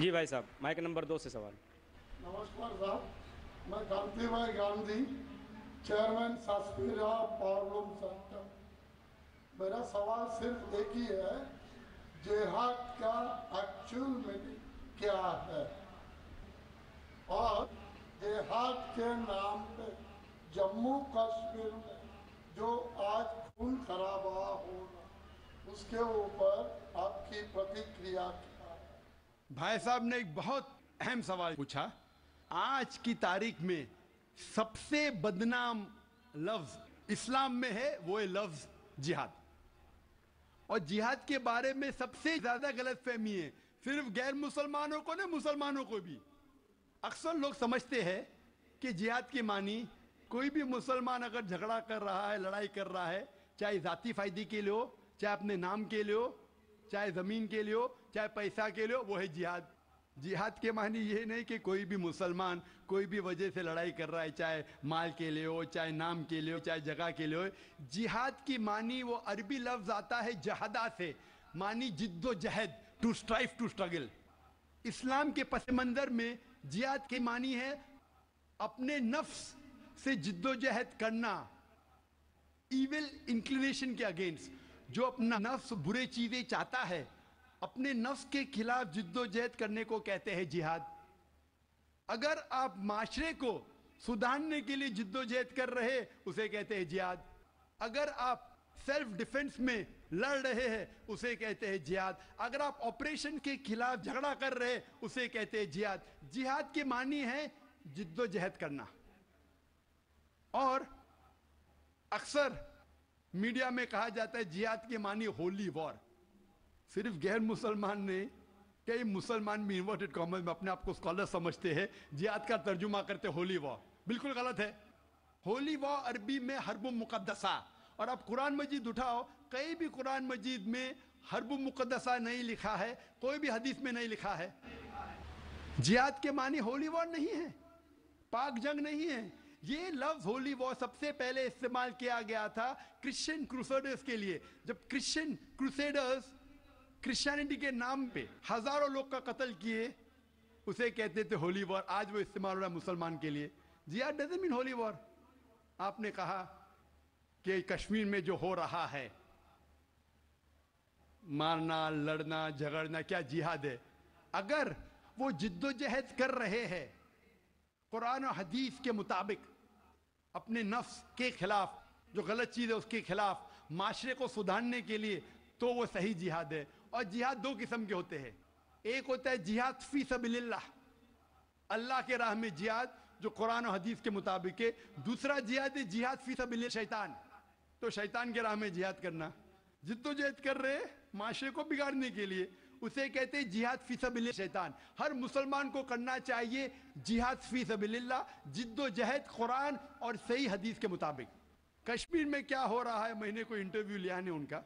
जी भाई साहब, mic number 2 से सवाल। नमस्कार साहब, मैं कांति भाई गांधी, चेयरमैन सासपीरा पावरलूम सेंटर। मेरा सवाल सिर्फ एक ही है, जिहाद का एक्चुअल मीनिंग क्या है? और जिहाद के नाम पे जम्मू कश्मीर में जो आज खून खराबा हो रहा, उसके ऊपर आपकी प्रतिक्रिया क्या है? भाई साहब ने एक बहुत अहम सवाल पूछा। आज की तारीख में सबसे बदनाम लफ्ज इस्लाम में है, वो है लफ्ज जिहाद। और जिहाद के बारे में सबसे ज्यादा गलतफहमी है, सिर्फ गैर मुसलमानों को नहीं, मुसलमानों को भी। अक्सर लोग समझते हैं कि जिहाद की मानी कोई भी मुसलमान अगर झगड़ा कर रहा है, लड़ाई कर रहा है, चाहे जाति फायदे के लिए हो, चाहे अपने नाम के लिए हो, चाहे जमीन के लिए हो, चाहे पैसा के लिए हो, वो है जिहाद। जिहाद के मानी ये नहीं कि कोई भी मुसलमान कोई भी वजह से लड़ाई कर रहा है, चाहे माल के लिए हो, चाहे नाम के लिए हो, चाहे जगह के लिए हो। जिहाद की मानी वो अरबी लफ्ज आता है जहदा से, मानी जिद्दोजहद, टू स्ट्राइव, टू स्ट्रगल। इस्लाम के पस मंजर में जिहाद की मानी है अपने नफ्स से जिद्दोजहद करना, इविल इंक्लिनेशन के अगेंस्ट। जो अपना नफ्स बुरे चीजें चाहता है, अपने नफ्स के खिलाफ जिद्दोजहद करने को कहते हैं जिहाद। अगर आप माशरे को सुधारने के लिए जिद्दोजहद कर रहे, उसे कहते हैं जिहाद। अगर आप सेल्फ डिफेंस में लड़ रहे हैं, उसे कहते हैं जिहाद। अगर आप ऑपरेशन के खिलाफ झगड़ा कर रहे हैं, उसे कहते हैं जिहाद। जिहाद की मानी है जिद्दोजहद करना। और अक्सर मीडिया में कहा जाता है जिहाद की मानी होली वॉर। सिर्फ गैर मुसलमान ने, कई मुसलमान भी इन्वर्टेड कॉमर्स में अपने आप को स्कॉलर समझते हैं, जिहाद का तर्जुमा करते होली वॉर। बिल्कुल गलत है। होली वॉर अरबी में हर्ब मुकद्दसा, और आप कुरान मजीद उठाओ, कहीं भी कुरान मजीद में हर्ब मुकद्दसा नहीं लिखा है, कोई भी हदीस में नहीं लिखा है। जिहाद के मानी होली वॉर नहीं है, पाक जंग नहीं है। ये लफ्ज होली वॉर सबसे पहले इस्तेमाल किया गया था क्रिश्चियन क्रूसेडर्स के लिए। जब क्रिश्चियन क्रूसेडर्स क्रिश्चियनिटी के नाम पे हजारों लोग का कत्ल किए, उसे कहते थे होली वॉर। आज वो इस्तेमाल हो रहा है मुसलमान के लिए। जिहाद डजंट मीन होली वॉर। आपने कहा कि कश्मीर में जो हो रहा है, मारना, लड़ना, झगड़ना, क्या जिहाद है? अगर वो जिद्दोजहद कर रहे हैं कुरान और हदीस के मुताबिक, अपने नफ्स के खिलाफ, जो गलत चीज है उसके खिलाफ, माशरे को सुधारने के लिए, तो वो सही जिहाद है। और जिहाद दो किस्म के होते हैं। एक होता है जिहाद फी सबीलिल्लाह, अल्लाह के राह में जिहाद, जो कुरान और हदीस के मुताबिक है। दूसरा जिहाद है जिहाद फी सबीलिल्लाह शैतान, तो शैतान के राह में जिहाद करना। जिद्दोजहद कर रहे माशरे को बिगाड़ने के लिए, उसे कहते हैं जिहाद फी सबीलिल्लाह शैतान। हर मुसलमान को करना चाहिए जिहाद फी सबीलिल्लाह, जिद्दोजहद कुरान और सही हदीस के मुताबिक। कश्मीर में क्या हो रहा है, मैंने कोई इंटरव्यू लिया नहीं उनका,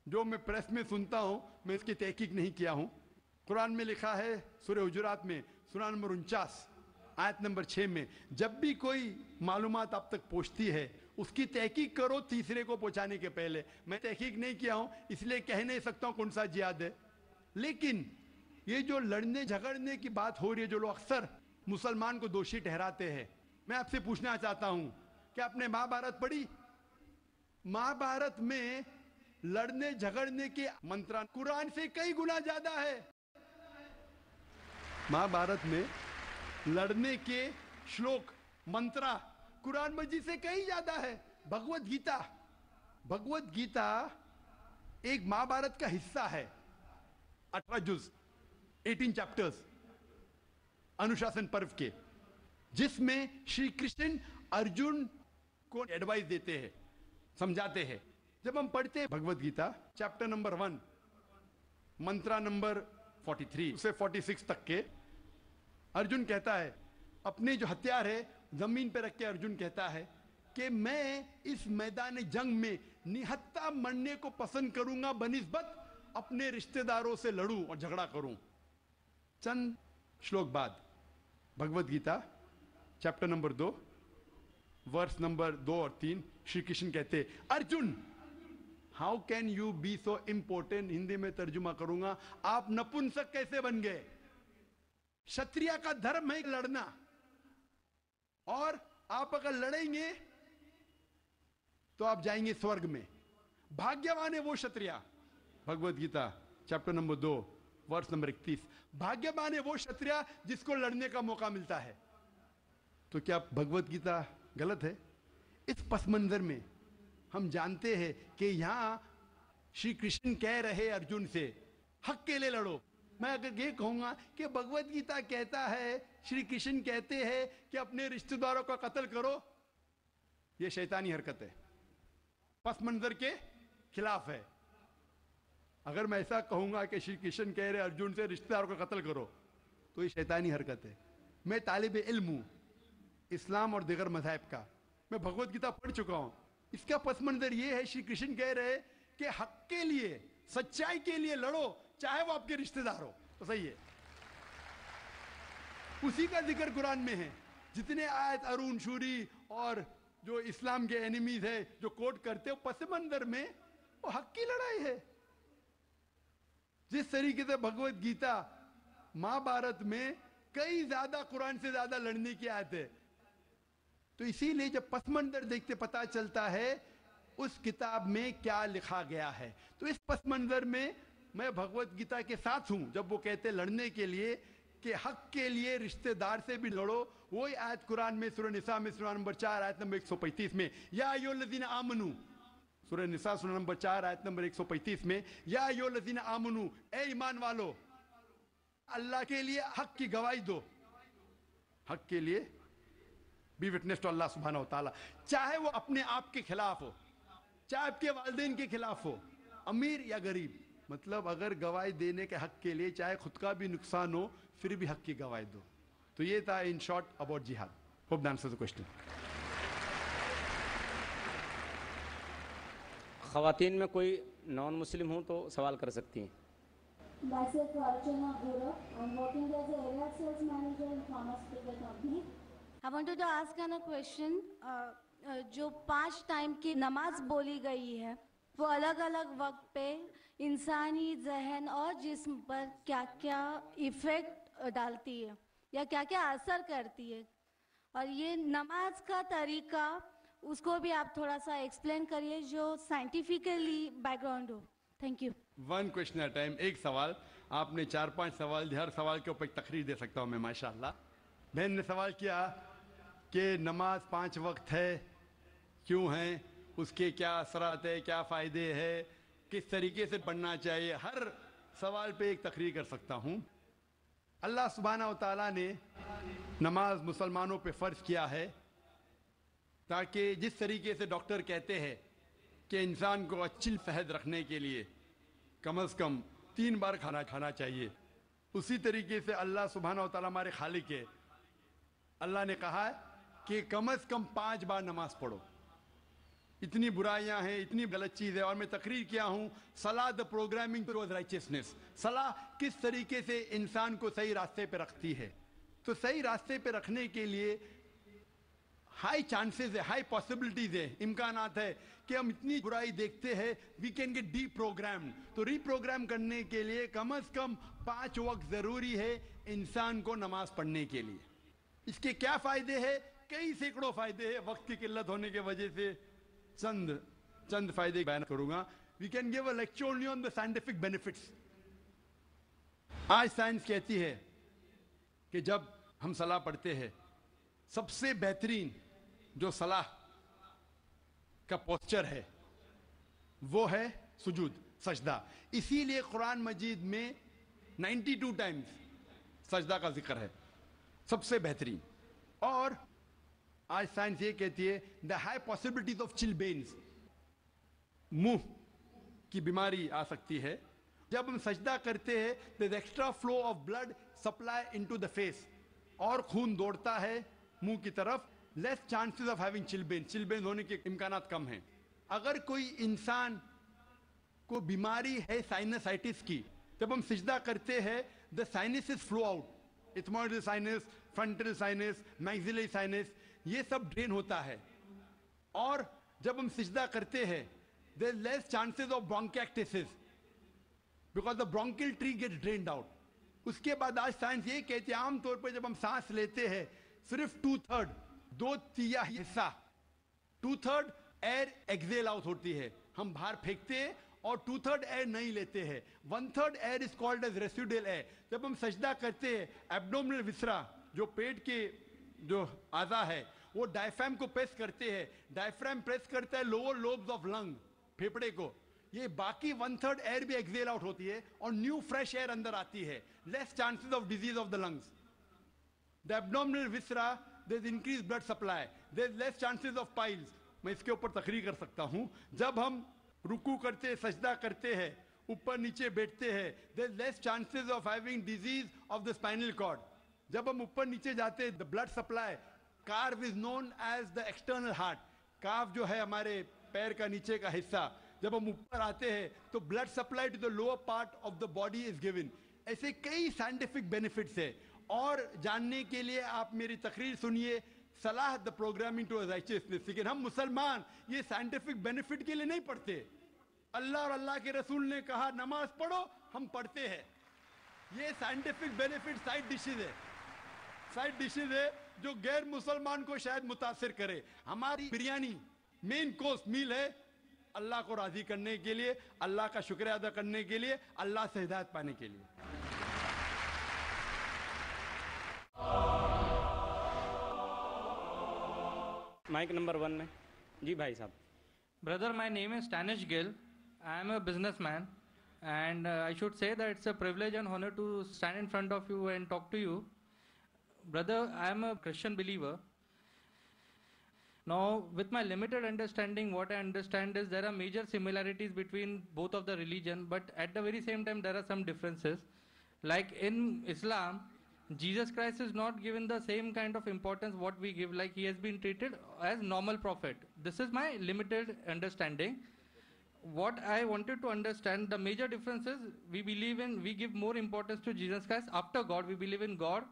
जो मैं प्रेस में सुनता हूं, मैं इसकी तहकीक नहीं किया हूं। कुरान में लिखा है सूरह हुजुरात में, सूरह नंबर 49 आयत नंबर 6 में, जब भी कोई मालूमात आप तक पहुंचती है, उसकी तहकीक करो तीसरे को पहुंचाने के पहले। मैं तहकीक नहीं किया हूं, इसलिए कह नहीं सकता हूं कौन सा जिहाद है। लेकिन ये जो लड़ने झगड़ने की बात हो रही है, जो लोग अक्सर मुसलमान को दोषी ठहराते हैं, मैं आपसे पूछना चाहता हूं कि आपने महाभारत पढ़ी? महाभारत में लड़ने झगड़ने के मंत्र कुरान से कई गुना ज्यादा है। महाभारत में लड़ने के श्लोक, मंत्रा कुरान मजीद से कहीं ज्यादा है। भगवत गीता, भगवत गीता एक महाभारत का हिस्सा है, 18 जुज, 18 चैप्टर्स, अनुशासन पर्व के, जिसमें श्री कृष्ण अर्जुन को एडवाइस देते हैं, समझाते हैं। जब हम पढ़ते हैं भगवत गीता चैप्टर नंबर 1, मंत्रा नंबर 43 से 46 तक के, अर्जुन कहता है, अपने जो हथियार है जमीन पे रख के अर्जुन कहता है कि मैं इस मैदान जंग में निहत्ता मरने को पसंद करूंगा बनिस्बत अपने रिश्तेदारों से लड़ूं और झगड़ा करूं। चंद श्लोक बाद Bhagavad Gita chapter number 2 verse number 2 और 3, श्री कृष्ण कहते, Arjun how can you be so important. Hindi में तर्जुमा करूंगा, आप नपुंसक कैसे बन गए? क्षत्रिय का धर्म है लड़ना, और आप अगर लड़ेंगे तो आप जाएंगे स्वर्ग में। भाग्यवान है वो क्षत्रिय, भगवत गीता चैप्टर नंबर 2 वर्ष नंबर 31। भाग्यवान है वो क्षत्रिय जिसको लड़ने का मौका मिलता है। तो क्या भगवत गीता गलत है? इस पस मंजर में हम जानते हैं कि यहां श्री कृष्ण कह रहे अर्जुन से हक के लिए लड़ो। मैं अगर ये कहूंगा कि भगवत गीता कहता है, श्री कृष्ण कहते हैं कि अपने रिश्तेदारों का कत्ल करो, ये शैतानी हरकत है, पस मंजर के खिलाफ है। अगर मैं ऐसा कहूंगा कि श्री कृष्ण कह रहे अर्जुन से रिश्तेदारों का कत्ल करो, तो ये शैतानी हरकत है। मैं तालिब इल्म हूं इस्लाम और दिगर मज़हब का, मैं भगवत गीता पढ़ चुका हूं। इसका पस मंजर ये है, श्री कृष्ण कह रहे कि हक के लिए, सच्चाई के लिए लड़ो, चाहे वो आपके रिश्तेदार हो। तो सही है, उसी का जिक्र कुरान में है। जितने आयत अरुण शूरी और जो इस्लाम के एनिमीज है जो कोट करते हो, पस मंजर में वो हक की लड़ाई है। जिस तरीके से भगवत गीता महाभारत में कई ज्यादा कुरान से ज्यादा लड़ने की आयत है, तो इसीलिए जब पस मंजर देखते पता चलता है उस किताब में क्या लिखा गया है। तो इस पस मंजर में मैं भगवत गीता के साथ हूं जब वो कहते लड़ने के लिए कि हक के लिए रिश्तेदार से भी लड़ो। वही आयत कुरान में सूरह निसा में सूरह नंबर 4 आयत नंबर 135 में, या अय्युहल्लज़ीना आमनू, सूरह निसा सूरह नंबर 4 आयत नंबर 135 में, या अय्युहल्लज़ीना आमनू, ए ईमान वालो, अल्लाह के लिए हक की गवाही दो। हक के लिए बी विटनेस टू अल्लाह सुब्हानहू व तआला, चाहे वो अपने आप के खिलाफ हो, चाहे आपके वालिदैन के खिलाफ हो, अमीर या गरीब। मतलब अगर गवाही देने के हक के लिए चाहे खुद का भी नुकसान हो, फिर भी हक की गवाही दो। तो ये था इन शॉर्ट अबाउट जिहाद। Hope that answers the question. ख़वातीन में कोई नॉन मुस्लिम हो तो सवाल कर सकती हैं। Myself Archana Gura. I'm working as a area sales manager in pharmaceutical company. I wanted to ask a question. जो 5 टाइम की नमाज बोली गई है वो अलग अलग वक्त पे इंसानी जहन और जिस्म पर क्या क्या इफ़ेक्ट डालती है या क्या क्या असर करती है, और ये नमाज का तरीका उसको भी आप थोड़ा सा एक्सप्लेन करिए जो साइंटिफिकली बैकग्राउंड हो। Thank you. One question at time, एक सवाल। आपने 4-5 सवाल, हर सवाल के ऊपर एक तकरीर दे सकता हूं मैं माशाल्लाह। बहन ने सवाल किया कि नमाज 5 वक्त है, क्यों है, उसके क्या असरात है, क्या फ़ायदे है, किस तरीके से पढ़ना चाहिए। हर सवाल पे एक तकरीर कर सकता हूँ। अल्लाह सुब्हानहू व तआला ने नमाज मुसलमानों पे फ़र्ज किया है ताकि जिस तरीके से डॉक्टर कहते हैं कि इंसान को अच्छी सेहत रखने के लिए कम से कम 3 बार खाना खाना चाहिए, उसी तरीके से अल्लाह सुब्हानहू व तआला हमारे खालिक है। अल्लाह ने कहा है कि कम से कम 5 बार नमाज पढ़ो। इतनी बुराइयां हैं, इतनी गलत चीज़ है। और मैं तकरीर किया हूँ सलाह द प्रोग्रामिंग टुवर्ड्स राइचियसनेस, सलाह किस तरीके से इंसान को सही रास्ते पे रखती है। तो सही रास्ते पे रखने के लिए हाई चांसेस है, हाई पॉसिबिलिटीज है, इम्कानात है कि हम इतनी बुराई देखते हैं, we can get deprogram. तो रीप्रोग्राम करने के लिए कम से कम 5 वक्त जरूरी है इंसान को नमाज पढ़ने के लिए। इसके क्या फायदे हैं? कई सैकड़ों फायदे हैं। वक्त की किल्लत होने की वजह से चंद फायदे बयान करूंगा। We can give a lecture only on the scientific benefits. आज साइंस कहती है कि जब हम सलाह पढ़ते हैं, सबसे बेहतरीन जो सलाह का पोस्चर है वो है सुजूद, सजदा। इसीलिए कुरान मजीद में 92 टाइम्स सजदा का जिक्र है, सबसे बेहतरीन। और आज साइंस ये कहती है द हाई पॉसिबिलिटीज ऑफ चिलबेन्स, मुंह की बीमारी आ सकती है। जब हम सजदा करते हैं the extra flow of blood supply into the face, और खून दौड़ता है मुंह की तरफ, लेस चांसेस ऑफ हैविंग चिलबेन, चिलबेन होने के इम्कानात कम हैं। अगर कोई इंसान को बीमारी है साइनसाइटिस की, जब हम सजदा करते हैं the sinuses flow out, ethmoidal sinus, frontal sinus, maxillary sinus, ये सब ड्रेन होता है। और जब हम सजदा करते हैं there less chances of bronchitis because the bronchial tree gets drained out. اس کے بعد آج سائنس یہ کہتے ہیں عام طور پہ جب ہم سانس لیتے ہیں صرف 2/3 2/3 حصہ 2/3 ایئر ایکزیل آؤٹ ہوتی ہے, ہم باہر پھینکتے ہیں, اور 2/3 ایئر نہیں لیتے ہیں. 1/3 air is called as residual air. جب ہم سجدہ کرتے ہیں ایبڈومنل وسرا جو پیٹ کے جو اعضا ہے وہ ڈائفرام کو پریس کرتے ہیں, ڈائفرام پریس کرتا ہے لوور لوبز آف لنگ پھیپڑے کو, یہ باقی 1/3 ایئر بھی ایکزیل آؤٹ ہوتی ہے اور نیو فریش ایئر اندر آتی ہے. Less chances of disease of the lungs. The abdominal viscera there is increased blood supply, there is less chances of piles. میں اس کے اوپر تقریر کر سکتا ہوں. جب ہم رکوع کرتے سجدہ کرتے ہیں اوپر نیچے بیٹھتے ہیں there is less chances of having disease of the spinal cord. جب ہم اوپر نیچے جاتے ہیں the blood supply, calf is known as the external heart. calf جو ہے ہمارے پیر کا نیچے کا حصہ, جب ہم اوپر آتے ہیں تو blood supply to the lower part of the body is given. ایسے کئی scientific benefits ہیں, اور جاننے کے لیے آپ میری تقریر سنیے صلاح the programming to righteousness. لیکن ہم مسلمان یہ سائنٹیفک بینیفٹ کے لیے نہیں پڑھتے. اللہ اور اللہ کے رسول نے کہا نماز پڑھو, ہم پڑھتے ہیں. یہ سائنٹیفک بینیفٹ سائیڈ ڈشز ہے جو غیر مسلمان کو شاید متاثر کرے. ہماری بریانی مین کورس میل ہے اللہ کو راضی کرنے کے لیے, اللہ کا شکریہ ادا کرنے کے لیے, اللہ سے ہدایت پانے کے لیے. مائک نمبر 1 میں جی بھائی صاحب. Brother, my name is Stanish Gill. I am a businessman, and I should say that it's a privilege and honor to stand in front of you and talk to you. Brother, I am a Christian believer. Now, with my limited understanding, what I understand is there are major similarities between both of the religion, but at the very same time, there are some differences. Like in Islam, Jesus Christ is not given the same kind of importance what we give, like he has been treated as normal prophet. This is my limited understanding. What I wanted to understand, the major difference is we give more importance to Jesus Christ after God. We believe in God,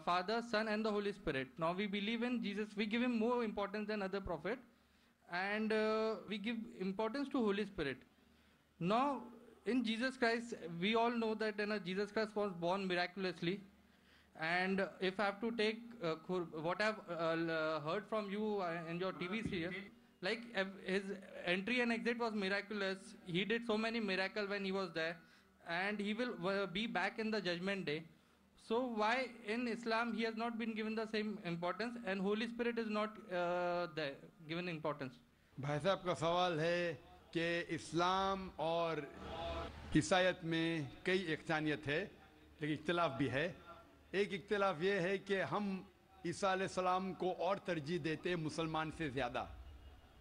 Father, Son and the Holy Spirit. Now we believe in Jesus, we give him more importance than other prophet, and we give importance to Holy Spirit. Now in Jesus Christ, we all know that Jesus Christ was born miraculously. And if I have to take what I've heard from you in your TV serial, like his entry and exit was miraculous. He did so many miracles when he was there, and he will be back in the judgment day. So why in Islam he has not been given the same importance, and Holy Spirit is not given importance? بھائی صاحب کا سوال ہے کہ اسلام اور عیسائیت میں کئی یکسانیت ہے لیکن اختلاف بھی ہے. ایک اختلاف یہ ہے کہ ہم عیسیٰ علیہ السلام کو اور ترجیح دیتے مسلمان سے زیادہ,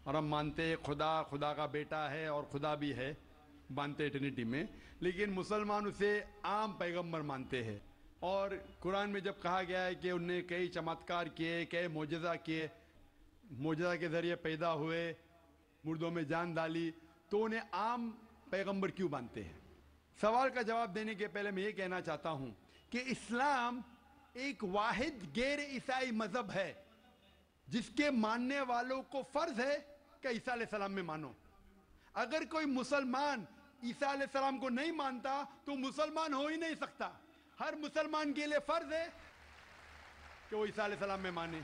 اور ہم مانتے ہیں خدا کا بیٹا ہے اور خدا بھی ہے, مانتے ٹرینٹی میں, لیکن مسلمان اسے عام پیغمبر مانتے ہیں. اور قرآن میں جب کہا گیا ہے کہ انہوں نے کئی چمتکار کیے, کئی معجزہ کیے, معجزہ کے ذریعے پیدا ہوئے, مردوں میں جان ڈالی, تو انہیں عام پیغمبر کیوں مانتے ہیں؟ سوال کا جواب دینے کے پہلے میں یہ کہنا چاہتا ہوں کہ اسلام ایک واحد غیر عیسائی مذہب ہے جس کے ماننے والوں کو فرض ہے کہ عیسیٰ علیہ السلام میں مانو. اگر کوئی مسلمان عیسیٰ علیہ السلام کو نہیں مانتا تو مسلمان ہو ہی نہیں سکتا. ہر مسلمان کے لیے فرض ہے کہ وہ عیسیٰ علیہ السلام میں مانے.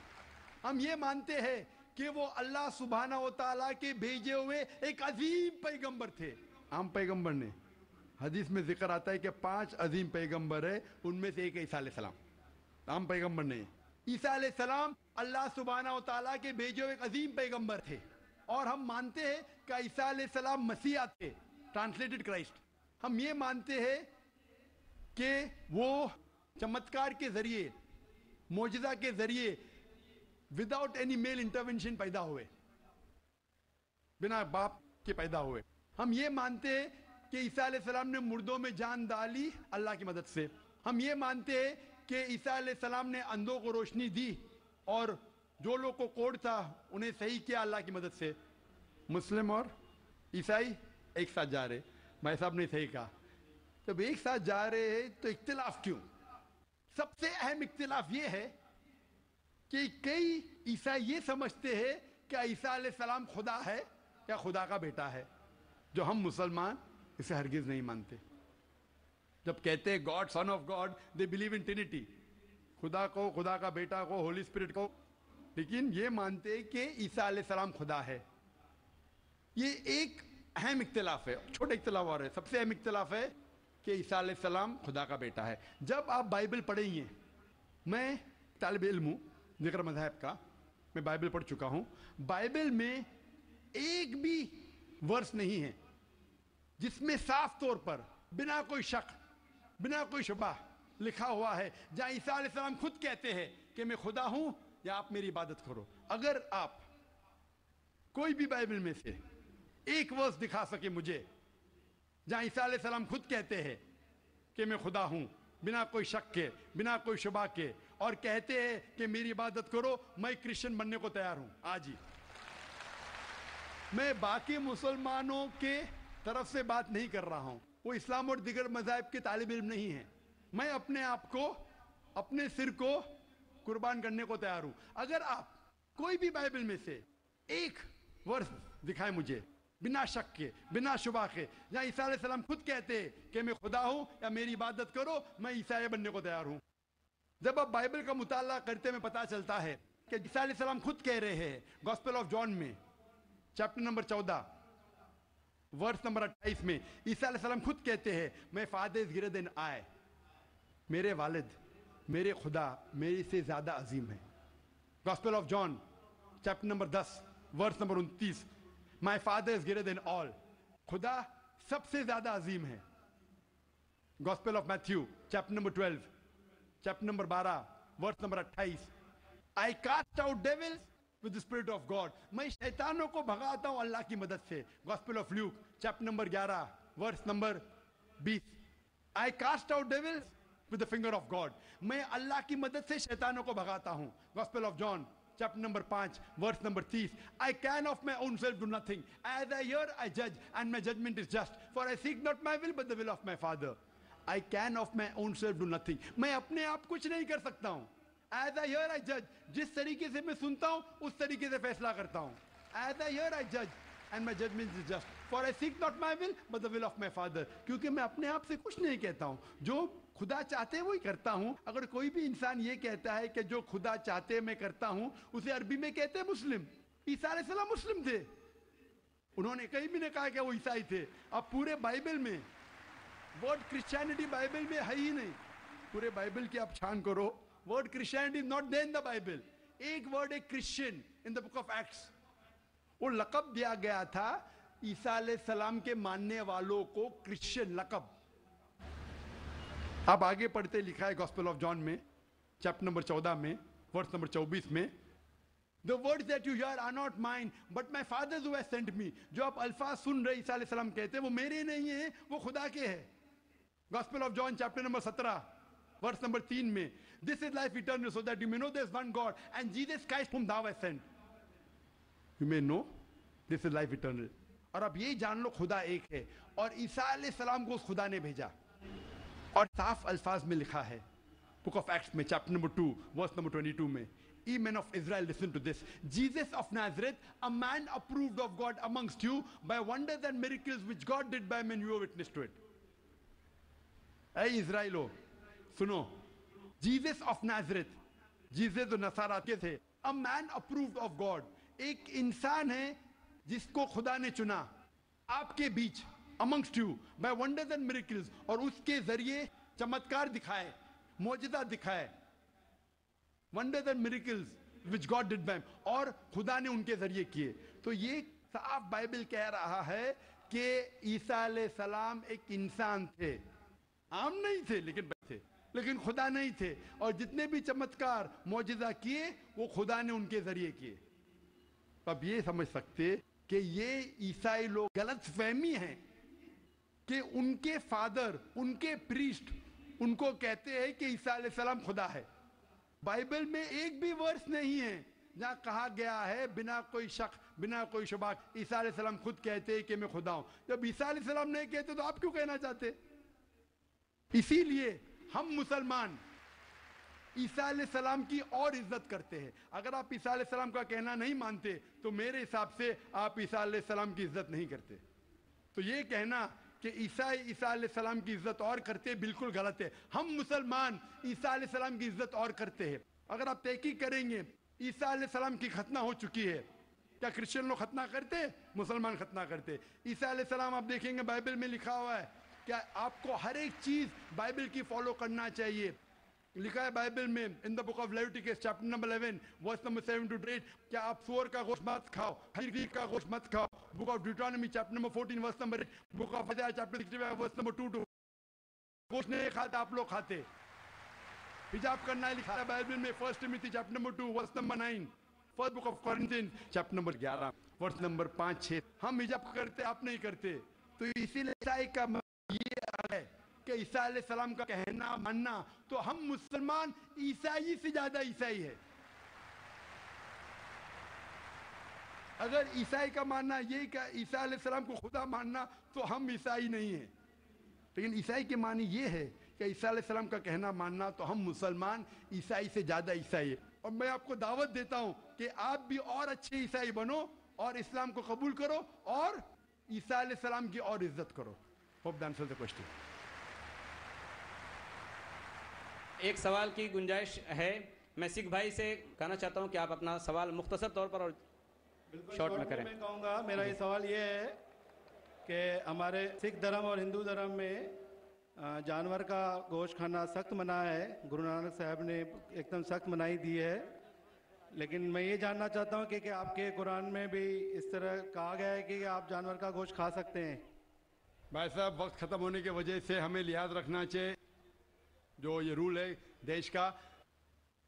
ہم یہ مانتے ہیں کہ وہ اللہ سبحانہ و تعالیٰ کے بھیجے ہوئے ایک عظیم پیغمبر تھے. عام پیغمبر نے, حدیث میں ذکر آتا ہے کہ 5 عظیم پیغمبر ہیں, ان میں سے ایک عیسیٰ علیہ السلام. عام پیغمبر نہیں. عیسیٰ علیہ السلام اللہ سبحانہ و تعالیٰ کے بھیجے ہوئے ایک عظیم پیغمبر تھے, اور ہم مانتے ہیں کہ عیسیٰ علیہ السلام مسیح تھے, ٹرانسلیٹڈ کرائسٹ. ہم یہ مانتے ہیں کہ وہ چمتکار کے ذریعے, معجزہ کے ذریعے, وداؤٹ اینی میل انٹرونشن پیدا ہوئے, بنا باپ کے پیدا ہوئے. ہم یہ مانتے ہیں کہ عیسیٰ علیہ السلام نے مردوں میں جان ڈالی اللہ کی مدد سے. ہم یہ مانتے ہیں کہ عیسیٰ علیہ السلام نے اندھوں کو روشنی دی, اور جو لوگ کو کوڑ تھا انہیں صحیح کیا اللہ کی مدد سے. مسلم اور عیسائی ایک ساتھ جا رہے. بھائی صاحب نے صحیح کہا, جب ایک ساتھ جا رہے ہیں تو اختلاف کیوں؟ سب سے اہم اختلاف یہ ہے کہ کئی عیسائی یہ سمجھتے ہیں کہ عیسیٰ علیہ السلام خدا ہے یا خدا کا بیٹا ہے, جو ہم مسلمان اسے ہرگز نہیں مانتے. जब कहते हैं God, son of God, they believe in Trinity, खुदा को, खुदा का बेटा को, होली स्पिरिट को, लेकिन ये मानते हैं कि ईसा अलैहिस्सलाम खुदा है। ये एक अहम इख्तिलाफ है। छोटे इख्तिलाफ और है, सबसे अहम इख्तिलाफ है कि ईसा अलैहिस्सलाम खुदा का बेटा है। जब आप बाइबल पढ़ेंगे, मैं तालिब इल्म हूँ ज़िक्र मज़हब का, मैं बाइबल पढ़ चुका हूँ, बाइबल में एक भी वर्स नहीं है जिसमें साफ तौर पर बिना कोई शक, बिना कोई शुबा लिखा हुआ है जहाँ ईसा अलैहिस्सलाम खुद कहते हैं कि मैं खुदा हूँ या आप मेरी इबादत करो। अगर आप कोई भी बाइबल में से एक वर्स दिखा सके मुझे जहाँ ईसा अलैहिस्सलाम खुद कहते हैं कि मैं खुदा हूँ बिना कोई शक के, बिना कोई शुबा के, और कहते हैं कि मेरी इबादत करो, मैं क्रिश्चियन बनने को तैयार हूँ आज ही। मैं बाकी मुसलमानों के तरफ से बात नहीं कर रहा हूँ, वो इस्लाम और दिगर मज़ाहिब के तालिब इल्म नहीं है। मैं अपने आप को, अपने सिर को कुर्बान करने को तैयार हूँ। अगर आप कोई भी बाइबल में से एक वर्स दिखाए मुझे बिना शक के, बिना शुबा के, जहाँ ईसा अलैहिस्सलाम खुद कहते हैं कि मैं खुदा हूँ या मेरी इबादत करो, मैं ईसाई बनने को तैयार हूँ। जब आप बाइबल का मुताला करते में पता चलता है कि ईसा अलैहिस्सलाम खुद कह रहे हैं गॉस्पेल ऑफ जॉन में चैप्टर नंबर 14 वर्स नंबर 28 में, ईसा अलैहिस्सलाम खुद कहते हैं my father is greater than I, मेरे वालिद, मेरे खुदा मेरे से ज्यादा अजीम है। Gospel of John chapter number 10 verse number 29, my father is greater than all, खुदा सबसे ज्यादा अजीम है। Gospel of Matthew chapter number 12 chapter number 12 verse number 28, I cast out devils with the spirit of God, मैं शैतानों को भगाता हूं अल्लाह की मदद से। Gospel of Luke chapter number 11 verse number 20, I cast out devils with the finger of God, मैं अल्लाह की मदद से शैतानों को भगाता हूं। Gospel of John chapter number 5 verse number 30, I can of my own self do nothing, as I hear I जज and my judgement is just, for I seek not my will but the will of my father. I can of my own self do nothing, मैं अपने आप कुछ नहीं कर सकता हूं। As I hear I जज, जिस तरीके से मैं सुनता हूं उस तरीके से फैसला करता हूं। एज आई हियर आई जज and my judgement is just, for I seek not my will but the will of my father, क्योंकि मैं अपने आप से कुछ नहीं कहता हूं, जो खुदा चाहते वही करता हूं। अगर कोई भी इंसान ये कहता है कि जो खुदा चाहते मैं करता हूं, उसे अरबी में कहते हैं मुस्लिम। ईसा अलैहिस्सलाम मुस्लिम थे, उन्होंने कहीं भी नहीं कहा कि वो ईसाई थे। अब पूरे बाइबल में वर्ड क्रिश्चियनिटी बाइबल में है ही नहीं, पूरे बाइबल की आप छान करो, word Christianity is not there in the Bible. एक वर्ड है Christian in the book of Acts, वो लक़ब दिया गया था ईसा अलैहिस्सलाम के मानने वालों को, क्रिश्चियन लक़ब। आप आगे पढ़ते लिखा है गॉस्पेल ऑफ जॉन में चैप्टर नंबर 14 में वर्स नंबर 24 में, the words that you hear are not mine but my father who has sent me, जो आप अल्फाज सुन रहे ईसा अलैहिस्सलाम कहते हैं वो मेरे नहीं है, वो खुदा के हैं। Gospel of John chapter number 17 verse number 3 में, this is life eternal so that you may know there is one God and Jesus Christ whom thou hast sent, you may know this is life eternal. और अब ये जान लो खुदा एक है, और ईसा अलैहिस्सलाम को उस खुदा ने भेजा। और साफ अल्फाज में लिखा है बुक ऑफ एक्ट्स में चैप्टर नंबर 2 वर्स नंबर 22 में, ye men of Israel listen to this, Jesus of Nazareth, a man approved of God amongst you by wonders and miracles which God did by men, you are witness to it। ऐ इज़राइलो सुनो, Jesus of Nazareth, Jesus जो नसारा के थे, a man approved of God, एक इंसान है जिसको खुदा ने चुना आपके बीच, amongst you by wonders and miracles, और उसके जरिए चमत्कार दिखाए, मौजज़ा दिखाए, wonders and miracles which God did by him, और खुदा ने उनके जरिए किए। तो ये साफ बाइबल कह रहा है कि ईसा अलैहिस्सलाम एक इंसान थे, आम नहीं थे लेकिन खुदा नहीं थे, और जितने भी चमत्कार मौजज़ा किए वो खुदा ने उनके जरिए किए। अब ये समझ सकते कि ये ईसाई लोग गलत फहमी है कि उनके फादर, उनके प्रीस्ट उनको कहते हैं कि ईसा अलैहिस्सलाम खुदा है। बाइबल में एक भी वर्स नहीं है जहां कहा गया है बिना कोई शक, बिना कोई शुबा, ईसा अलैहिस्सलाम खुद कहते हैं कि मैं खुदा हूं। जब ईसा अलैहिस्सलाम नहीं कहते तो आप क्यों कहना चाहते? इसीलिए हम मुसलमान ईसा अलैहिस्सलाम की और इज्जत करते हैं। अगर आप ईसा अलैहिस्सलाम का कहना नहीं मानते तो मेरे हिसाब से आप ईसा अलैहिस्सलाम की इज्जत नहीं करते। तो ये कहना کہ عیسیٰ علیہ السلام کی عزت اور کرتے ہیں، بالکل غلط ہے. ہم مسلمان عیسیٰ علیہ السلام کی عزت اور کرتے ہیں. اگر آپ تحقیق کریں گے عیسیٰ علیہ السلام کی ختنہ ہو چکی ہے. کیا کرسچن لوگ ختنہ کرتے؟ مسلمان ختنہ کرتے. عیسیٰ علیہ السلام آپ دیکھیں گے بائبل میں لکھا ہوا ہے کہ آپ کو ہر ایک چیز بائبل کی فالو کرنا چاہیے. لکھا ہے بائبل میں in the book of Leviticus chapter number 11 verse number 7 to 8 کہ آپ سور کا گوشت مت کھاؤ، خنزیر کا گوشت مت کھاؤ. Book of Deuteronomy chapter number 14 verse number 8. Book of Isaiah chapter 65 verse number 2 گوشت نہیں کھاتے، آپ لوگ کھاتے. حجاب کرنا ہے لکھا ہے بائبل میں 1 Timothy chapter number 2 verse number 9. First book of Corinthians chapter number 11 verse number 5-6. ہم حجاب کرتے، آپ نہیں کرتے. تو اسی لیے عیسائی کا یہ ہے کہ عیسیٰ علیہ السلام کا کہنا ماننا، تو ہم مسلمان عیسائی سے زیادہ عیسائی ہے. اگر عیسائی کا ماننا یہ کہ عیسیٰ علیہ السلام کو خدا ماننا تو ہم عیسائی نہیں ہیں. لیکن عیسائی کے معنی یہ ہے کہ عیسیٰ علیہ السلام کا کہنا ماننا تو ہم مسلمان عیسائی سے زیادہ عیسائی ہے. اور میں آپ کو دعوت دیتا ہوں کہ آپ بھی اور اچھے عیسائی بنو اور اسلام کو قبول کرو اور عیسیٰ علیہ السلام کی اور عزت کرو. Hope the answer the question. ایک سوال کی گنجائش ہے. میں سکھ بھائی سے کہنا چاہتا ہوں کہ آپ اپنا سوال مختصر طور پر اور شارٹ میں کریں. میں کہوں گا میرا یہ سوال یہ ہے کہ ہمارے سکھ دھرم اور ہندو دھرم میں جانور کا گوشت کھانا سخت منع ہے. گرو نانک صاحب نے ایک دم سخت منائی دی ہے. لیکن میں یہ جاننا چاہتا ہوں کہ آپ کے قرآن میں بھی اس طرح کہا گیا ہے کہ آپ جانور کا گوشت کھا سکتے ہیں. بھائی صاحب وقت ختم ہونے کی وجہ سے ہمیں لحاظ رکھنا چاہیے جو یہ رول ہے دیش کا.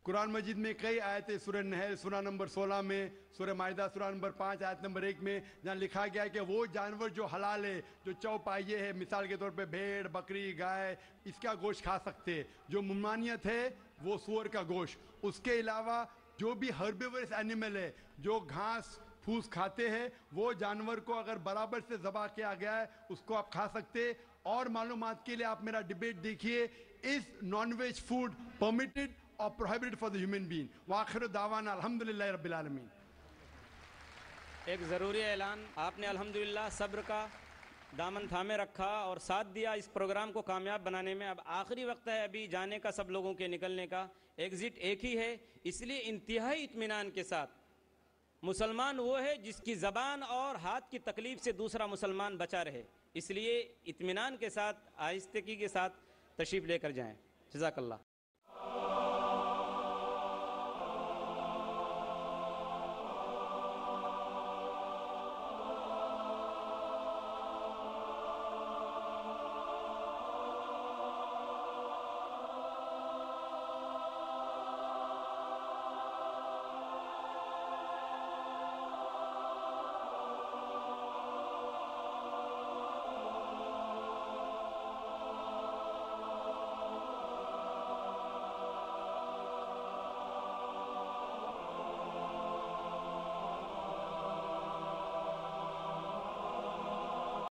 قرآن مجید میں کئی آیتیں سورہ نحل سورہ نمبر 16 میں، سورہ مائدہ سورہ نمبر 5 آیت نمبر 1 میں جہاں لکھا گیا ہے کہ وہ جانور جو حلال ہے، جو چوپائے ہے، مثال کے طور پہ بھیڑ، بکری، گائے، اس کا گوشت کھا سکتے. جو ممانعت ہے وہ سور کا گوشت. اس کے علاوہ جو بھی ہربیورس اینیمل ہے، جو گھاس پھوس کھاتے ہیں، وہ جانور کو اگر برابر سے ذبح کیا گیا ہے اس کو آپ کھا سکتے. اور معلومات کے لیے آپ میرا ڈیبیٹ دیکھیے، از نان ویج فوڈ پرمیٹڈ اور prohibited for the human being. وآخر دعوانا الحمدللہ رب العالمین. ایک ضروری اعلان. آپ نے الحمدللہ صبر کا دامن تھامے رکھا اور ساتھ دیا اس پروگرام کو کامیاب بنانے میں. اب آخری وقت ہے ابھی جانے کا، سب لوگوں کے نکلنے کا. ایگزٹ ایک ہی ہے، اس لیے انتہائی اطمینان کے ساتھ مسلمان وہ ہے جس کی زبان اور ہاتھ کی تکلیف سے دوسرا مسلمان بچا رہے. اس لیے اطمینان کے ساتھ، آہستگی کے ساتھ تشریف لے کر جائیں. جزاک اللہ.